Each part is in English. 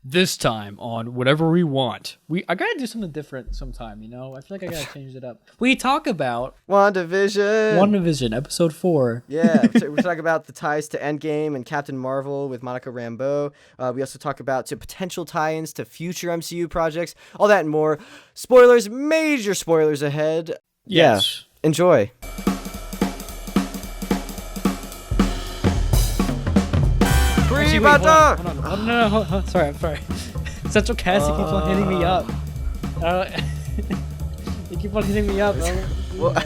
This time on Whatever We Want. I gotta do something different sometime, you know? I feel like I gotta change it up. We talk about WandaVision, episode 4. Yeah, we're talking about the ties to Endgame and Captain Marvel with Monica Rambeau. We also talk about potential tie-ins to future MCU projects, all that and more. Spoilers, major spoilers ahead. Yes. Yeah, enjoy. PreBanter! Hold on. No. Sorry, I'm sorry. Central Casting keeps on hitting me up. You keep on hitting me up. Well,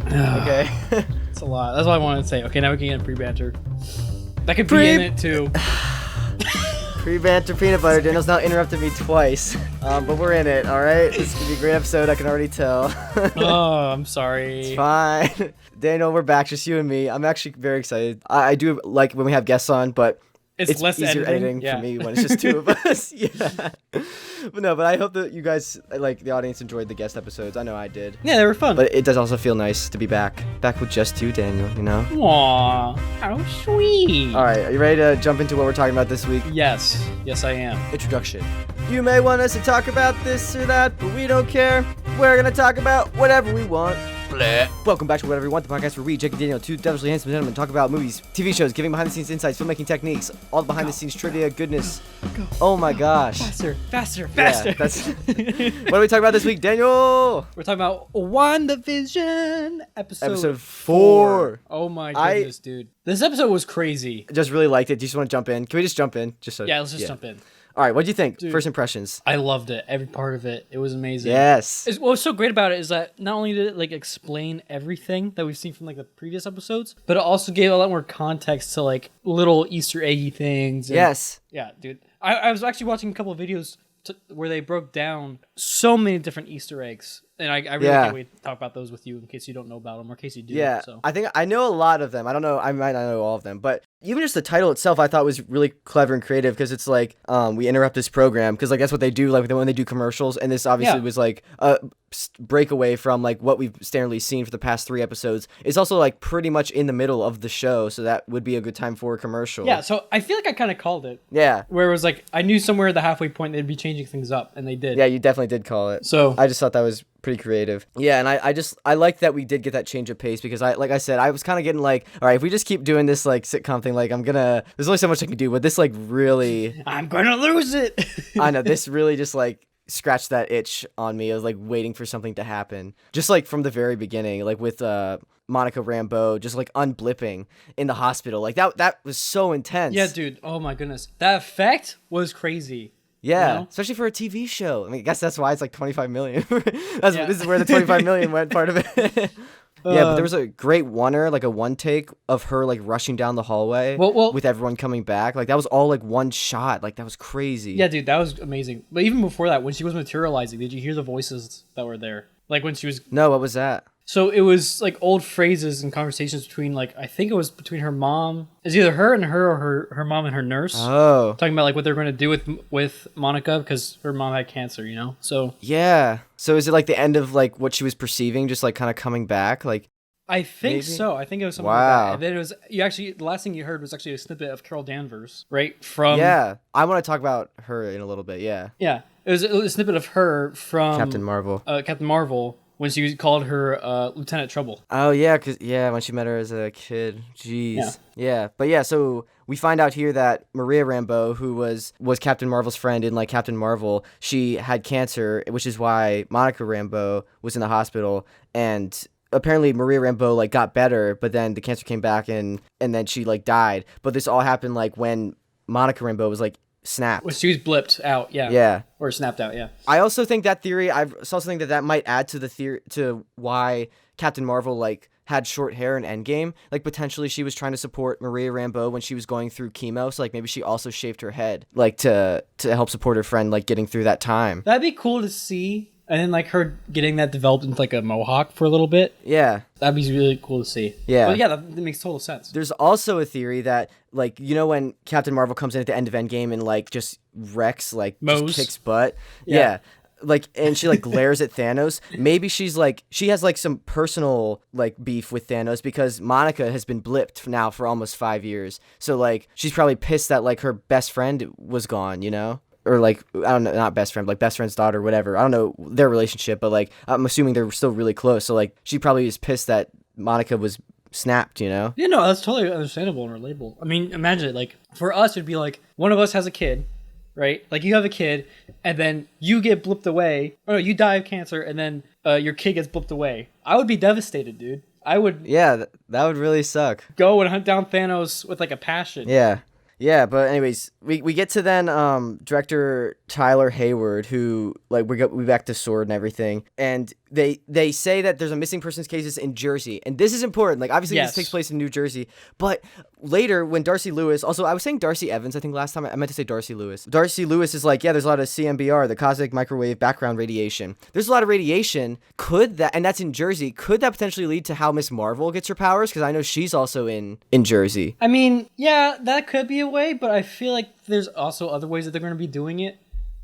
okay. It's a lot. That's all I wanted to say. Okay, now we can get in PreBanter. That could be in it too. PreBanter peanut butter. Daniel's now interrupted me twice. But we're in it, alright? This is going to be a great episode, I can already tell. Oh, I'm sorry. It's fine. Daniel, we're back, just you and me. I'm actually very excited. I do like when we have guests on, but it's less easier editing for me when it's just two of us. Yeah. But I hope that you guys, like the audience, enjoyed the guest episodes. I know I did. Yeah, they were fun. But it does also feel nice to be back with just you, Daniel, you know? Aww, how sweet. Alright, are you ready to jump into what we're talking about this week? Yes, I am. Introduction. You may want us to talk about this or that, but we don't care. We're gonna talk about whatever we want. Bleh. Welcome back to Whatever We Want, the podcast where we, Jake and Daniel, two devilishly handsome gentlemen, talk about movies, TV shows, giving behind-the-scenes insights, filmmaking techniques, all the behind-the-scenes trivia, goodness. Go. Oh my gosh. Faster. Yeah, that's what are we talking about this week, Daniel? We're talking about WandaVision, episode 4. Oh my goodness, dude. This episode was crazy. I just really liked it. Do you just want to jump in? Can we just jump in? Yeah, let's just jump in. All right, what do you think? Dude, first impressions. I loved it. Every part of it. It was amazing. Yes. What was so great about it is that not only did it like explain everything that we've seen from like the previous episodes, but it also gave a lot more context to like little Easter eggy things. Yes. Yeah, dude. I was actually watching a couple of videos where they broke down so many different Easter eggs. And I really can't wait to talk about those with you in case you don't know about them or in case you do. Yeah, so. I think I know a lot of them. I don't know. I might not know all of them. But even just the title itself I thought was really clever and creative because it's like we interrupt this program because like that's what they do like when they do commercials. And this obviously was like a breakaway from like what we've standardly seen for the past 3 episodes. It's also like pretty much in the middle of the show. So that would be a good time for a commercial. Yeah, so I feel like I kind of called it. Yeah. Where it was like I knew somewhere at the halfway point they'd be changing things up. And they did. Yeah, you definitely did call it. So I just thought that was pretty creative. Yeah, and I like that we did get that change of pace because I was kind of getting like, all right, if we just keep doing this like sitcom thing, like there's only so much I can do, but this like really I'm gonna lose it. I know, this really just like scratched that itch on me. I was like waiting for something to happen. Just like from the very beginning, like with Monica Rambeau just like unblipping in the hospital. Like that was so intense. Yeah, dude. Oh my goodness. That effect was crazy. Yeah, you know? Especially for a TV show. I mean, I guess that's why it's like 25 million. This is where the 25 million went, part of it. Yeah, but there was a great like a one take of her like rushing down the hallway with everyone coming back. Like that was all like one shot. Like that was crazy. Yeah, dude, that was amazing. But even before that, when she was materializing, did you hear the voices that were there? Like when she was... No, what was that? So it was like old phrases and conversations between like, I think it was between her mom. It's either her or her mom and her nurse. Oh. Talking about like what they're going to do with Monica because her mom had cancer, you know? So. Yeah. So is it like the end of like what she was perceiving just like kind of coming back? Like. I think maybe? So. I think it was something like that. And then it was, the last thing you heard was actually a snippet of Carol Danvers, right? From. Yeah. I want to talk about her in a little bit. Yeah. Yeah. It was a snippet of her from. Captain Marvel. Captain Marvel. When she called her Lieutenant Trouble. Oh, yeah, when she met her as a kid. Jeez. Yeah. But yeah, so we find out here that Maria Rambeau, who was Captain Marvel's friend in like Captain Marvel, she had cancer, which is why Monica Rambeau was in the hospital. And apparently Maria Rambeau like got better, but then the cancer came back and then she like died. But this all happened like when Monica Rambeau was like snapped. Well, she was blipped out, yeah. Yeah. Or snapped out, yeah. I also think that theory, I also think that might add to the theory, to why Captain Marvel, like, had short hair in Endgame. Like, potentially she was trying to support Maria Rambeau when she was going through chemo, so, like, maybe she also shaved her head, like, to help support her friend, like, getting through that time. That'd be cool to see. And then, like, her getting that developed into, like, a mohawk for a little bit. Yeah. That'd be really cool to see. Yeah. But, yeah, that makes total sense. There's also a theory that, like, you know when Captain Marvel comes in at the end of Endgame and, like, just wrecks, like, just kicks butt? Yeah. Like, and she, like, glares at Thanos. Maybe she's, like, she has, like, some personal, like, beef with Thanos because Monica has been blipped now for almost 5 years. So, like, she's probably pissed that, like, her best friend was gone, you know? or like I don't know, not best friend, like best friend's daughter, whatever. I don't know their relationship, but like I'm assuming they're still really close. So like she probably is pissed that Monica was snapped, you know? Yeah, no, that's totally understandable and relatable. I mean, imagine it, like for us, it'd be like one of us has a kid, right? Like you have a kid, and then you get blipped away, or no, you die of cancer, and then your kid gets blipped away. I would be devastated, dude. I would. Yeah, that would really suck. Go and hunt down Thanos with like a passion. Yeah. Yeah, but anyways, we get to then director Tyler Hayward, who like we back to S.w.o.r.D. and everything, and they say that there's a missing persons cases in Jersey, and this is important. Like obviously this takes place in New Jersey, but later when Darcy Lewis, also I was saying Darcy Evans, I think last time I meant to say Darcy Lewis. Darcy Lewis is like, yeah, there's a lot of CMBR, the cosmic microwave background radiation. There's a lot of radiation. Could that, and that's in Jersey, could that potentially lead to how Miss Marvel gets her powers? Because I know she's also in Jersey. I mean, yeah, that could be a way, but I feel like there's also other ways that they're going to be doing it.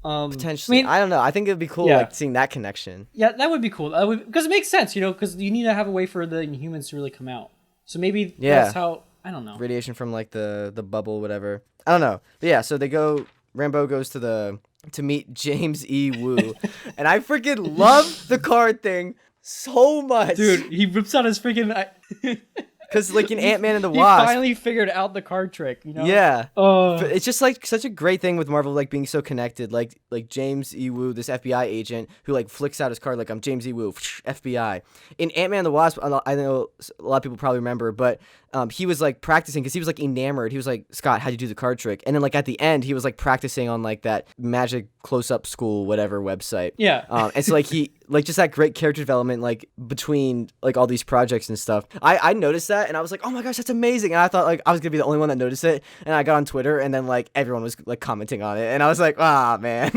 Potentially. I don't know. I think it'd be cool, like seeing that connection. Yeah, that would be cool. Because it makes sense, you know, because you need to have a way for the Inhumans to really come out. So maybe that's how, I don't know. Radiation from like the bubble, whatever. I don't know. But yeah, so Rambeau goes to meet James E. Woo. And I freaking love the card thing so much. Dude, he rips out his freaking... Because like in Ant-Man and the Wasp, he finally figured out the card trick, you know? Yeah. It's just like such a great thing with Marvel, like being so connected. Like James E. Woo, this FBI agent who like flicks out his card like, I'm James E. Woo, FBI. In Ant-Man and the Wasp, I know a lot of people probably remember, but he was like practicing because he was like enamored. He was like, Scott, how'd you do the card trick? And then like at the end, he was like practicing on like that magic close-up school whatever website. Yeah. And so like he like just that great character development like between like all these projects and stuff. I noticed that and I was like, oh my gosh, that's amazing. And I thought like I was gonna be the only one that noticed it. And I got on Twitter and then like everyone was like commenting on it and I was like, ah, man.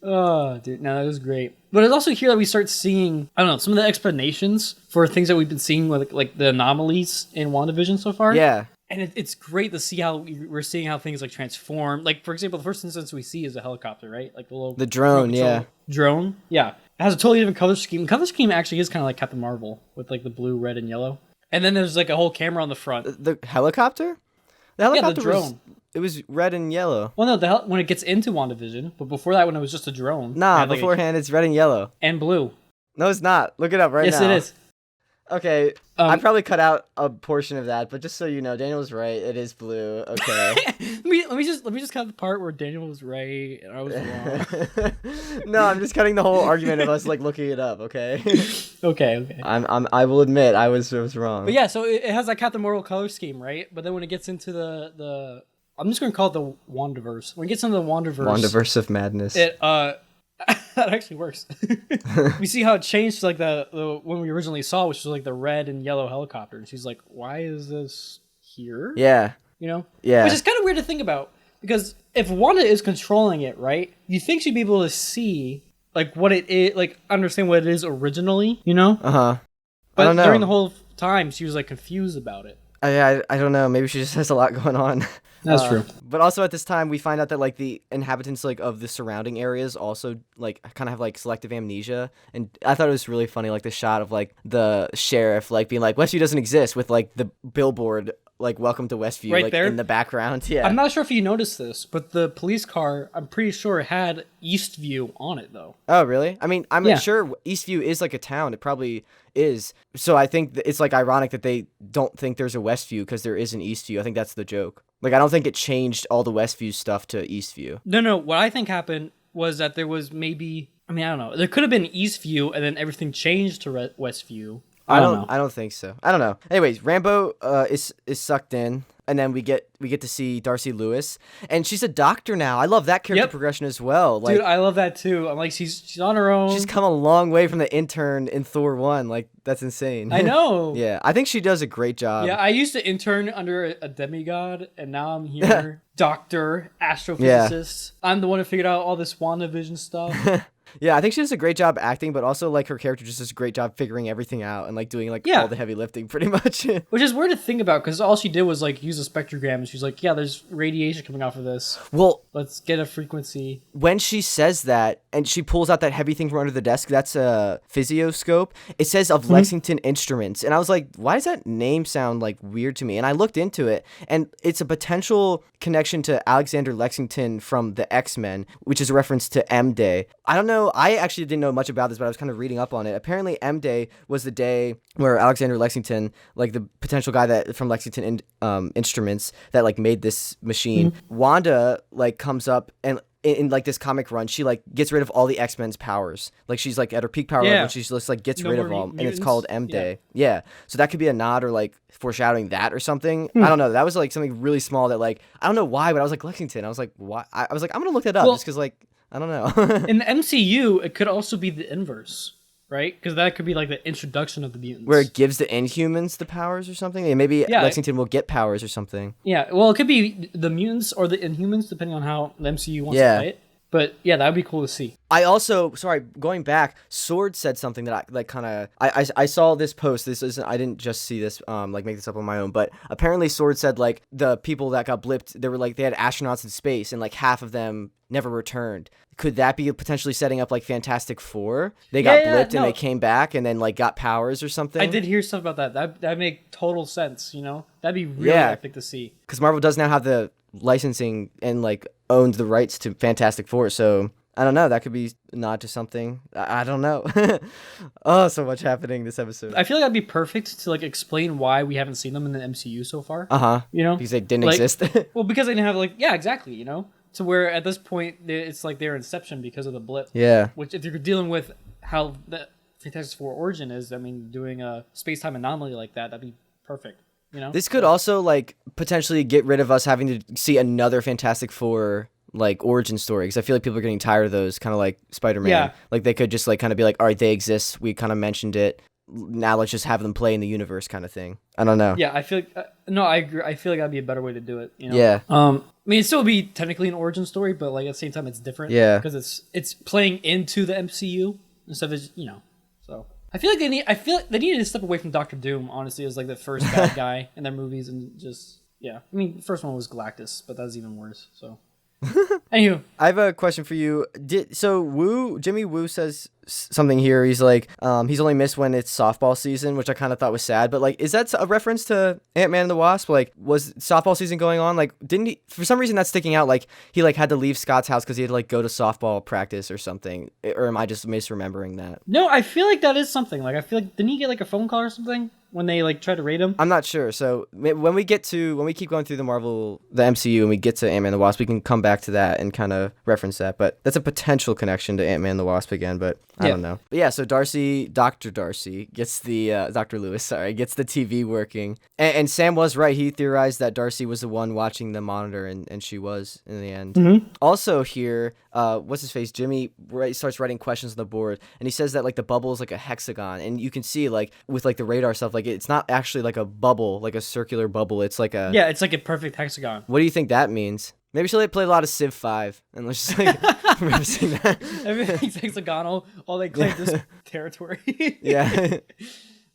Oh, dude, no, that was great. But it's also here that we start seeing, I don't know, some of the explanations for things that we've been seeing with like the anomalies in WandaVision so far. Yeah. And it's great to see how we're seeing how things like transform. Like, for example, the first instance we see is a helicopter, right? Like the drone, yeah. Drone, yeah. It has a totally different color scheme. Color scheme actually is kind of like Captain Marvel with like the blue, red, and yellow. And then there's like a whole camera on the front. The helicopter? The helicopter the drone. It was red and yellow. Well, no, when it gets into WandaVision, but before that, when it was just a drone. Nah, beforehand, it's red and yellow. And blue. No, it's not. Look it up right now. Yes, it is. Okay, I probably cut out a portion of that, but just so you know, Daniel was right. It is blue. Okay. let me just cut the part where Daniel was right and I was wrong. No, I'm just cutting the whole argument of us like looking it up. Okay. Okay. I will admit I was wrong. But yeah, so it has that Captain Marvel color scheme, right? But then when it gets into the I'm just gonna call it the Wandaverse. When it gets into the Wandaverse of madness. It that actually works. We see how it changed to like the one we originally saw, which was like the red and yellow helicopter. And she's like, why is this here? Yeah. You know? Yeah. Which is kind of weird to think about. Because if Wanda is controlling it, right? You think she'd be able to see like what it is, like understand what it is originally, you know? Uh-huh. But I don't know. During the whole time, she was like confused about it. I don't know. Maybe she just has a lot going on. That's true. But also at this time, we find out that like the inhabitants like of the surrounding areas also like kind of have like selective amnesia. And I thought it was really funny, like the shot of like the sheriff like being like Westview doesn't exist with like the billboard like welcome to Westview right like there in the background. Yeah. I'm not sure if you noticed this, but the police car, I'm pretty sure had Eastview on it though. Oh really? I mean, I'm sure Eastview is like a town. It probably is. So I think it's like ironic that they don't think there's a Westview because there is an Eastview. I think that's the joke. Like I don't think it changed all the Westview stuff to Eastview. No. What I think happened was that there was maybe, I mean, I don't know. There could have been Eastview and then everything changed to Westview. I don't know. I don't think so. I don't know. Anyways, Rambeau is sucked in, and then we get to see Darcy Lewis, and she's a doctor now. I love that character progression as well. Like, dude, I love that too. I'm like, she's on her own. She's come a long way from the intern in Thor 1. Like, that's insane. I know. Yeah, I think she does a great job. Yeah, I used to intern under a demigod, and now I'm here, doctor, astrophysicist. Yeah. I'm the one who figured out all this WandaVision stuff. Yeah, I think she does a great job acting, but also like her character just does a great job figuring everything out and like doing like all the heavy lifting pretty much. Which is weird to think about because all she did was like use a spectrogram and she's like, yeah, there's radiation coming off of this. Well, let's get a frequency. When she says that and she pulls out that heavy thing from under the desk, that's a physioscope. It says of Lexington Instruments. And I was like, why does that name sound like weird to me? And I looked into it and it's a potential connection to Alexander Lexington from the X-Men, which is a reference to M-Day. I don't know. I actually didn't know much about this, but I was kind of reading up on it. Apparently M-Day was the day where Alexander Lexington, like the potential guy that from Lexington Instruments that like made this machine, Wanda like comes up and in like this comic run, she like gets rid of all the X-Men's powers. Like she's like at her peak power level, and she just like gets rid of them, and it's called M-Day. Yeah, so that could be a nod or like foreshadowing that or something. I don't know. That was like something really small that like I don't know why, but I was like Lexington. I was like, why? I was like, I'm gonna look that up just because like I don't know. In the MCU, it could also be the inverse. Right? Because that could be like the introduction of the mutants. Where it gives the Inhumans the powers or something? And maybe Lexington will get powers or something. Yeah, well, it could be the mutants or the Inhumans, depending on how the MCU wants to play it. But yeah, that would be cool to see. I also, going back, S.w.o.r.D said something that I like kind of, I saw this post. This isn't, I didn't just see this, like make this up on my own, but apparently S.w.o.r.D said like the people that got blipped, they were like, they had astronauts in space and like half of them never returned. Could that be potentially setting up like Fantastic Four? They got blipped and they came back and then like got powers or something. I did hear stuff about that. That make total sense. You know, that'd be really epic to see. Because Marvel does now have the licensing and like owned the rights to Fantastic Four, so I don't know. That could be a nod to something. I don't know. Oh, so much happening this episode. I feel like that'd be perfect to like explain why we haven't seen them in the MCU so far. You know, because they didn't exist. Well, because they didn't have like exactly. You know. To where at this point it's like their inception because of the blip. Yeah. Which if you're dealing with how the Fantastic Four origin is, I mean, doing a space-time anomaly like that, that'd be perfect. You know. This could also like potentially get rid of us having to see another Fantastic Four like origin story because I feel like people are getting tired of those, kind of like Spider-Man. Yeah. Like they could just like kind of be like, all right, they exist. We kind of mentioned it. Now let's just have them play in the universe, kind of thing. I don't know. Yeah, I feel like no, I agree. I feel like that'd be a better way to do it. You know? Yeah. I mean, it'd still be technically an origin story, but like at the same time, it's different. Yeah. Because it's playing into the MCU instead of So I feel like they needed to step away from Doctor Doom. Honestly, as like the first bad guy in their movies, and just I mean, the first one was Galactus, but that was even worse. So. Anywho, I have a question for you. Jimmy Woo says something here. He's like, he's only missed when it's softball season, which I kind of thought was sad. But like, is that a reference to Ant-Man and the Wasp? Like, was softball season going on? Like, didn't he? For some reason, that's sticking out. Like, he like had to leave Scott's house because he had to like go to softball practice or something. Or am I just misremembering that? No, I feel like that is something. Like, I feel like didn't he get like a phone call or something? When they like try to raid him? I'm not sure. So when we keep going through the MCU and we get to Ant-Man and the Wasp, we can come back to that and kind of reference that. But that's a potential connection to Ant-Man and the Wasp again, but I don't know. But yeah, so Dr. Darcy gets the, Dr. Lewis, gets the TV working. And Sam was right. He theorized that Darcy was the one watching the monitor, and she was in the end. Mm-hmm. Also here, what's his face? Jimmy starts writing questions on the board, and he says that like the bubble is like a hexagon, and you can see like with like the radar stuff, like it's not actually like a bubble, like a circular bubble. It's like a it's like a perfect hexagon. What do you think that means? Maybe she'll play a lot of Civ 5 and let's just like remember seeing that. Everything's hexagonal. All they claim this territory. Yeah.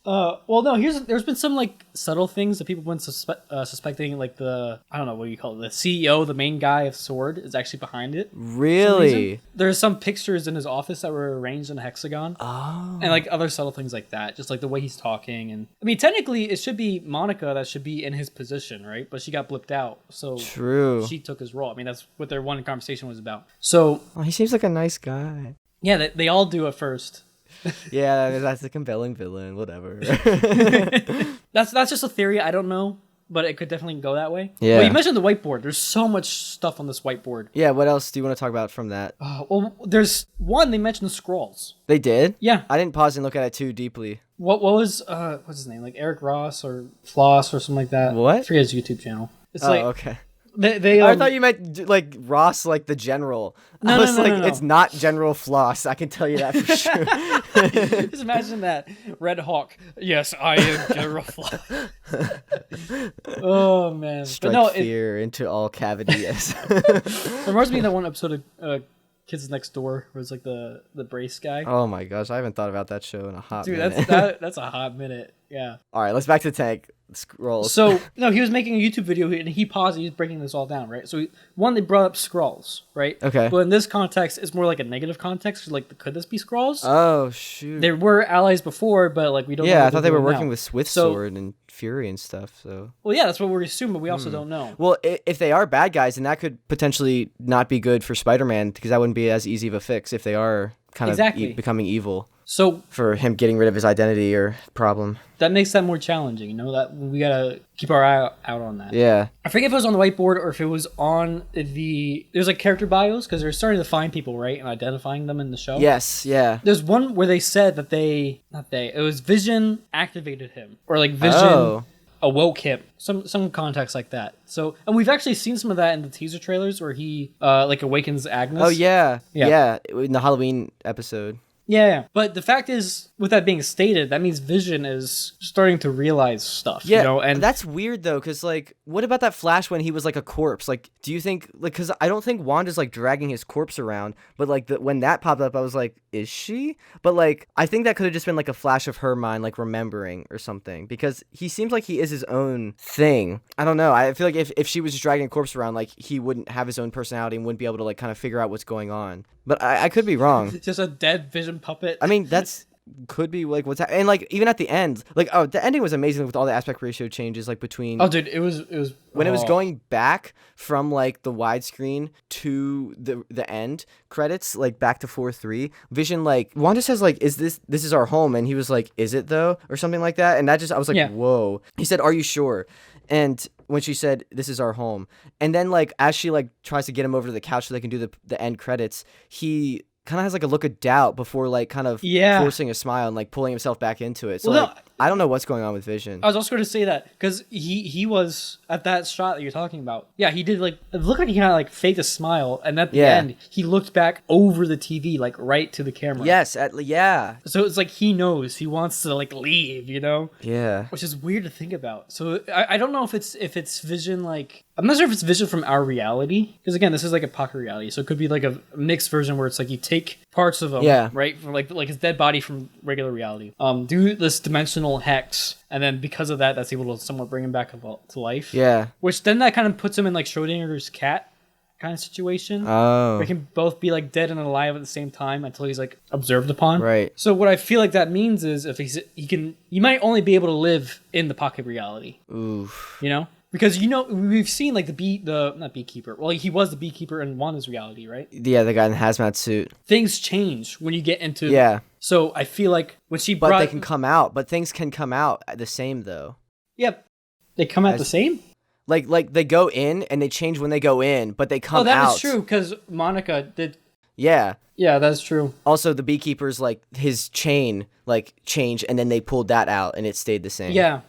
Well, no. There's been some like subtle things that people have been suspecting, like the I don't know what you call it, the CEO, the main guy of S.w.o.r.D, is actually behind it. Really? There's some pictures in his office that were arranged in a hexagon. Oh. And like other subtle things like that, just like the way he's talking, and I mean, technically, it should be Monica that should be in his position, right? But she got blipped out, so true. She took his role. I mean, that's what their one conversation was about. So he seems like a nice guy. Yeah, they all do at first. Yeah, that's a compelling villain, whatever. That's just a theory. I don't know, but it could definitely go that way. Yeah. Well, you mentioned the whiteboard. There's so much stuff on this whiteboard. Yeah, what else do you want to talk about from that? Well, there's one. They mentioned the Skrulls. They did? Yeah. I didn't pause and look at it too deeply. What was what's his name? Like Eric Ross or Floss or something like that. What? I forget his YouTube channel. It's okay. They I thought you meant like Ross, like the general. No, I was no, like, no. It's not General Floss. I can tell you that for sure. Just imagine that. Red Hawk. Yes, I am General Floss. Oh man. Strike fear into all cavities. It reminds me of that one episode of Kids Next Door was like the brace guy. Oh my gosh, I haven't thought about that show in a hot Dude, minute. that's a hot minute. Yeah. All right, let's back to Tank Scrolls. So no, he was making a YouTube video and he paused. He was breaking this all down, right? So they brought up Skrulls, right? Okay. But in this context, it's more like a negative context. Like, could this be Skrulls? Oh shoot. There were allies before, but like we don't. know Yeah, what I thought they're they were doing working now. with So- Sword and Fury and stuff. So. Well, yeah, that's what we assume, but we also don't know. Well, if they are bad guys, then that could potentially not be good for Spider-Man because that wouldn't be as easy of a fix if they are kind Exactly. of becoming evil. So For him getting rid of his identity or problem. that makes that more challenging. You know, that we gotta keep our eye out on that. Yeah. I forget if it was on the whiteboard or if it was on there's like character bios because they're starting to find people, right, and identifying them in the show. Yes. Yeah. There's one where they said that it was Vision activated him, or like Vision Oh. awoke him. Some context like that. So, and we've actually seen some of that in the teaser trailers where he like awakens Agnes. Oh yeah. Yeah. Yeah. In the Halloween episode. Yeah. But the fact is, with that being stated, that means Vision is starting to realize stuff. Yeah, You know, and that's weird though, because like, what about that flash when he was like a corpse? Like, do you think like, because I don't think Wanda's like dragging his corpse around, but like when that popped up, I was like, is she? But like, I think that could have just been like a flash of her mind, like remembering or something, because he seems like he is his own thing. I don't know. I feel like if she was just dragging a corpse around, like he wouldn't have his own personality and wouldn't be able to like kind of figure out what's going on. But I could be wrong. just a dead Vision puppet. I mean, that's could be like what's and like even at the end, like the ending was amazing with all the aspect ratio changes, like between Oh, dude, it was when it was going back from like the widescreen to the end credits, like back to 4:3. Vision like Wanda says like, "Is this is our home?" And he was like, "Is it though?" or something like that. And that just I was like, Yeah. "Whoa!" He said, "Are you sure?" And when she said, "This is our home," and then like as she like tries to get him over to the couch so they can do the end credits, he kind of has like a look of doubt before like kind of Yeah. forcing a smile and like pulling himself back into it. So Well, like, I don't know what's going on with Vision. I was also going to say that because he was at that shot that you're talking about. Yeah, he did like it looked like he kind of like faked a smile, and at the Yeah. end he looked back over the TV like right to the camera. Yes, yeah, So it's like he knows he wants to like leave, you know, yeah. which is weird to think about. So I don't know if it's Vision like I'm not sure if it's Vision from our reality because again this is like a pocket reality, so it could be like a mixed version where it's like you take parts of him, Yeah. right, from like his dead body from regular reality, do this dimensional hex, and then because of that, that's able to somewhat bring him back to life. Yeah. Which then that kind of puts him in like Schrodinger's cat kind of situation. Oh. They can both be like dead and alive at the same time until he's like observed upon. Right. So what I feel like that means is if he might only be able to live in the pocket reality. Oof. You know? Because you know we've seen like not beekeeper. Well, he was the beekeeper in Wanda's reality, right? Yeah, the guy in the hazmat suit. Things change when you get into Yeah. So I feel like when she But brought they can come out. But things can come out the same though. Yep. They come out the same? Like they go in and they change when they go in, but they come Oh, that out. is true because Monica did. Yeah. Yeah, that's true. Also, the beekeeper's like his chain like changed, and then they pulled that out, and it stayed the same. Yeah.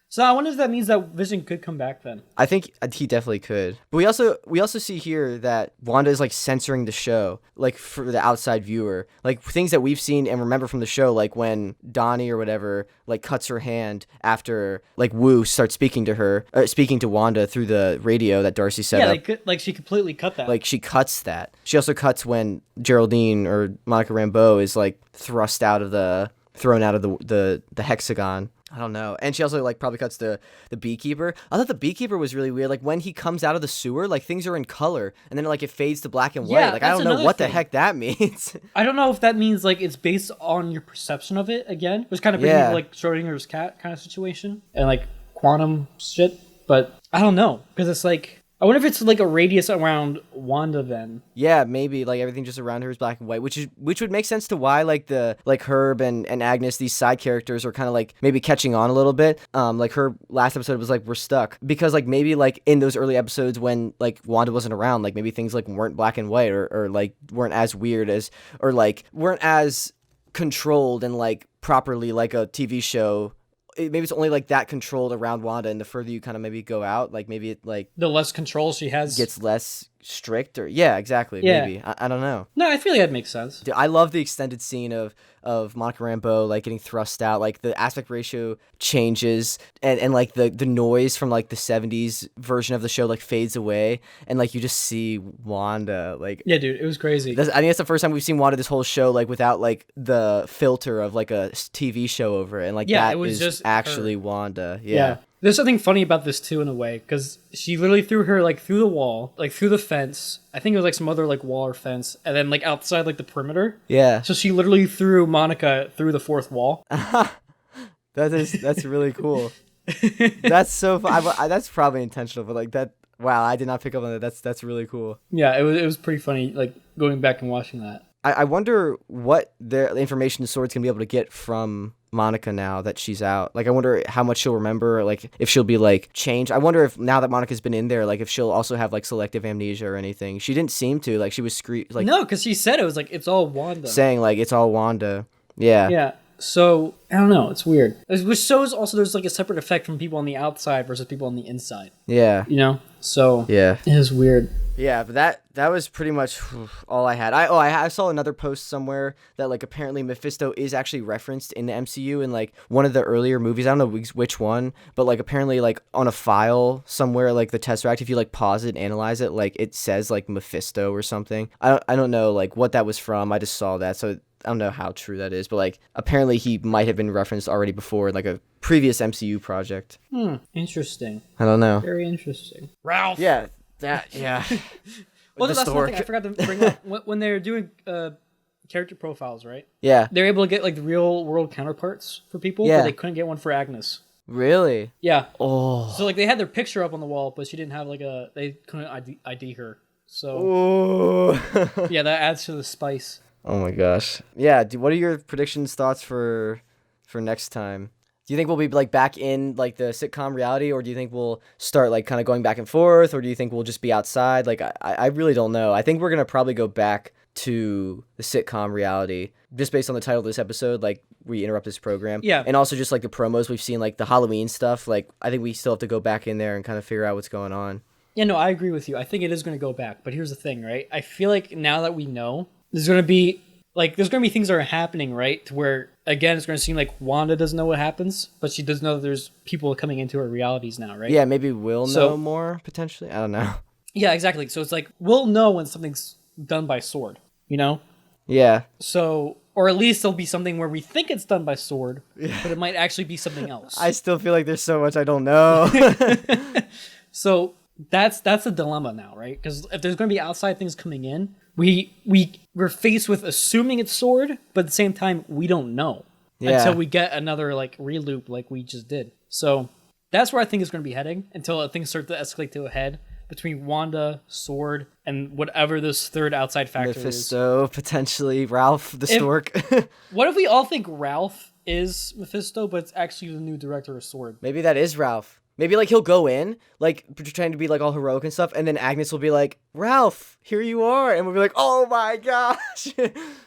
So I wonder if that means that Vision could come back then. I think he definitely could. But we also see here that Wanda is like censoring the show, like for the outside viewer, like things that we've seen and remember from the show, like when Donnie or whatever like cuts her hand after like Wu starts speaking to Wanda through the radio that Darcy set up. Yeah, she completely cut that. Like she cuts that. She also cuts when Geraldine or Monica Rambeau is like thrown out of the hexagon. I don't know. And she also like probably cuts the beekeeper. I thought the beekeeper was really weird. Like when he comes out of the sewer, like things are in color and then like it fades to black and white. Yeah, Like I that's don't know another what thing. the heck that means. I don't know if that means like it's based on your perception of it again, which kind of brings me Yeah. to like Schrodinger's cat kind of situation and like quantum shit. But I don't know because it's like I wonder if it's like a radius around Wanda then. Yeah, maybe like everything just around her is black and white, which would make sense to why like the like Herb and Agnes, these side characters, are kind of like maybe catching on a little bit. Like her last episode was like we're stuck because like maybe like in those early episodes when like Wanda wasn't around, like maybe things like weren't black and white or like weren't as weird as or like weren't as controlled and like properly like a TV show. Maybe it's only like that controlled around Wanda, and the further you kind of maybe go out, like maybe it like The less control she has. gets less strict or exactly. Yeah. Maybe I don't know. No, I feel like that makes sense. Dude, I love the extended scene of Monica Rambeau like getting thrust out, like the aspect ratio changes and like the noise from like the 70s version of the show like fades away and like you just see Wanda like Yeah, dude, it was crazy. I think it's the first time we've seen Wanda this whole show like without like the filter of like a TV show over it, and like Yeah, that it was is just actually her. Wanda. Yeah. There's something funny about this too in a way, because she literally threw her like through the wall, like through the fence. I think it was like some other like wall or fence, and then like outside like the perimeter. Yeah. So she literally threw Monica through the fourth wall. That's really cool. That's so fun. That's probably intentional, but like that. Wow, I did not pick up on that. That's really cool. Yeah, it was pretty funny. Like going back and watching that. I wonder what the information the S.W.o.r.D's gonna be able to get from Monica now that she's out. Like, I wonder how much she'll remember. Like, if she'll be like changed. I wonder if now that Monica's been in there, like if she'll also have like selective amnesia or anything. She didn't seem to. Like, she was like no, because she said it was like it's all Wanda. saying like it's all Wanda. Yeah. Yeah. So I don't know. It's weird. Which shows also there's like a separate effect from people on the outside versus people on the inside. Yeah. You know. So yeah, it is weird. Yeah, but that was pretty much all I had. I saw another post somewhere that like apparently Mephisto is actually referenced in the MCU in like one of the earlier movies. I don't know which one, but like apparently like on a file somewhere like the Tesseract, if you like pause it and analyze it, like it says like Mephisto or something. I don't know like what that was from. I just saw that, so I don't know how true that is, but like apparently he might have been referenced already before in like a previous MCU project. Interesting. I don't know. Very interesting. Ralph. Yeah. That, yeah. Well, that's one thing I forgot to bring up. When they're doing character profiles, right? Yeah. They're able to get like real world counterparts for people, but they couldn't get one for Agnes. Really? Yeah. Oh. So like they had their picture up on the wall, but she didn't have like they couldn't ID her. So oh. yeah, that adds to the spice. Oh my gosh. Yeah, what are your predictions, thoughts for next time? Do you think we'll be like back in like the sitcom reality, or do you think we'll start like kind of going back and forth, or do you think we'll just be outside? Like I really don't know. I think we're gonna probably go back to the sitcom reality just based on the title of this episode. Like we interrupt this program, yeah, and also just like the promos we've seen, like the Halloween stuff. Like I think we still have to go back in there and kind of figure out what's going on. Yeah, no, I agree with you. I think it is going to go back, but here's the thing, right? I feel like now that we know, there's going to be things that are happening, right? To where, again, it's going to seem like Wanda doesn't know what happens, but she does know that there's people coming into her realities now, right? Yeah, maybe we'll know more, potentially. I don't know. Yeah, exactly. So it's like, we'll know when something's done by S.W.o.R.D, you know? Yeah. So, or at least there'll be something where we think it's done by S.W.o.R.D, but it might actually be something else. I still feel like there's so much I don't know. So, that's the dilemma now, right? Because if there's going to be outside things coming in, we're faced with assuming it's S.W.o.R.D, but at the same time we don't know until we get another like reloop like we just did. So that's where I think it's going to be heading until things start to escalate to a head between Wanda, S.W.o.R.D, and whatever this third outside factor is. Mephisto, potentially Ralph the Stork. What if we all think Ralph is Mephisto, but it's actually the new director of S.W.o.R.D? Maybe that is Ralph. Maybe like he'll go in like trying to be like all heroic and stuff, and then Agnes will be like, "Ralph, here you are," and we'll be like, "Oh my gosh!"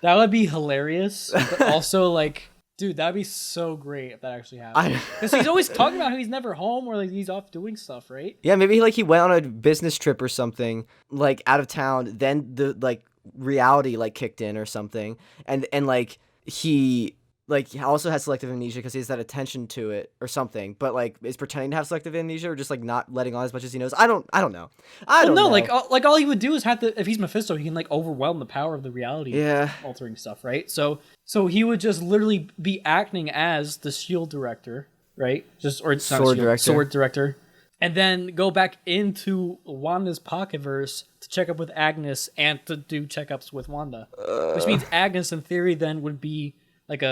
That would be hilarious, but also like, dude, that'd be so great if that actually happened. Because he's always talking about how he's never home or like he's off doing stuff, right? Yeah, maybe he went on a business trip or something, like out of town. Then the like reality like kicked in or something, and like he. Like, he also has selective amnesia because he has that attention to it or something, but, like, is pretending to have selective amnesia or just, like, not letting on as much as he knows? I don't know. I don't know. Like all he would do is have to, if he's Mephisto, he can, like, overwhelm the power of the reality altering stuff, right? So he would just literally be acting as the S.W.o.R.D director, right? S.W.o.R.D director. And then go back into Wanda's pocketverse to check up with Agnes and to do checkups with Wanda. Which means Agnes, in theory, then would be, like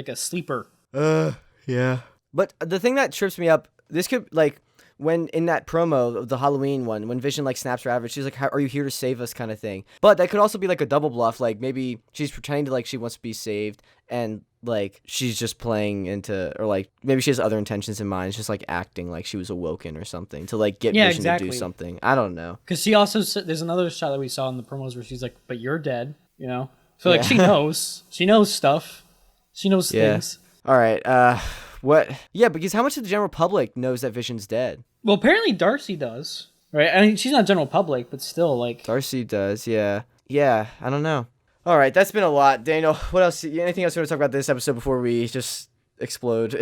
a sleeper. Yeah. But the thing that trips me up, this could, like, when in that promo, the Halloween one, when Vision, like, snaps her out of it, she's like, "Are you here to save us?" kind of thing. But that could also be, like, a double bluff. Like, maybe she's pretending to, like, she wants to be saved, and, like, she's just playing into, or, like, maybe she has other intentions in mind. It's just, like, acting like she was awoken or something to, like, get Vision to do something. I don't know. Because she also, there's another shot that we saw in the promos where she's like, "But you're dead," you know? So, like, she knows. She knows stuff. She knows things. All right. What? Yeah, because how much of the general public knows that Vision's dead? Well, apparently Darcy does. right? I mean, she's not general public, but still, like, Darcy does, yeah. Yeah, I don't know. All right, that's been a lot. Daniel, what else? Anything else you want to talk about this episode before we just explode?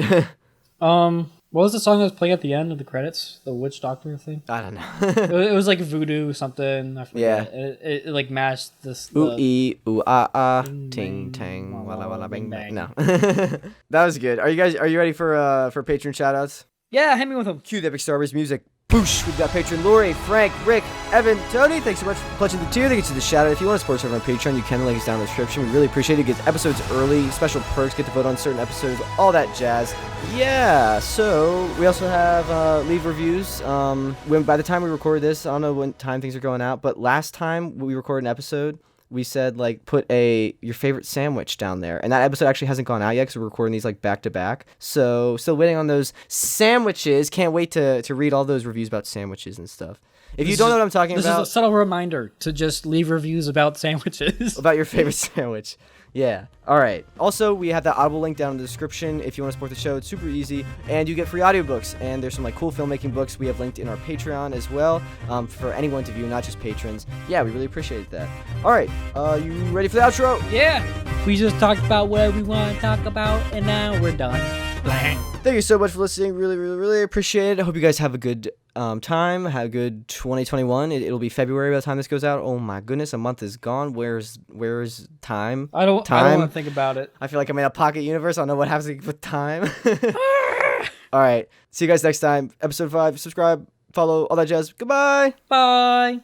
what was the song that was playing at the end of the credits? The witch doctor thing. I don't know. It was like voodoo something. I forget. Yeah. It like matched this. Ooh ee ooh ah ah, Bing, ting bang, tang, walla, walla walla bing, bang bang. bang. No, that was good. Are you ready for patron shoutouts? Yeah, hit me with them. Cue the epic Star Wars music. Boosh! We've got patron Lori, Frank, Rick, Evan, Tony. Thanks so much for pledging the tier. They get you the shout out. If you want to support us over on Patreon, you can. The link is down in the description. We really appreciate it. Get episodes early, special perks, get to vote on certain episodes, all that jazz. Yeah. So we also have leave reviews. When by the time we record this, I don't know when time things are going out, but last time we recorded an episode, we said like put your favorite sandwich down there, and that episode actually hasn't gone out yet because we're recording these like back to back. So still waiting on those sandwiches. Can't wait to read all those reviews about sandwiches and stuff. If you don't know what I'm talking about, this is a subtle reminder to just leave reviews about sandwiches. about your favorite sandwich. Yeah. All right. Also, we have that Audible link down in the description if you want to support the show. It's super easy, and you get free audiobooks, and there's some like cool filmmaking books we have linked in our Patreon as well, for anyone to view, not just patrons. Yeah, we really appreciate that. All right. You ready for the outro? Yeah. We just talked about what we want to talk about, and now we're done. Blank. Thank you so much for listening. Really, really, really appreciate it. I hope you guys have a good time. Have a good 2021. It'll be February by the time this goes out. Oh my goodness, a month is gone. Where's time? I don't want to think about it. I feel like I'm in a pocket universe. I don't know what happens with time. All right. See you guys next time. Episode 5. Subscribe, follow, all that jazz. Goodbye. Bye.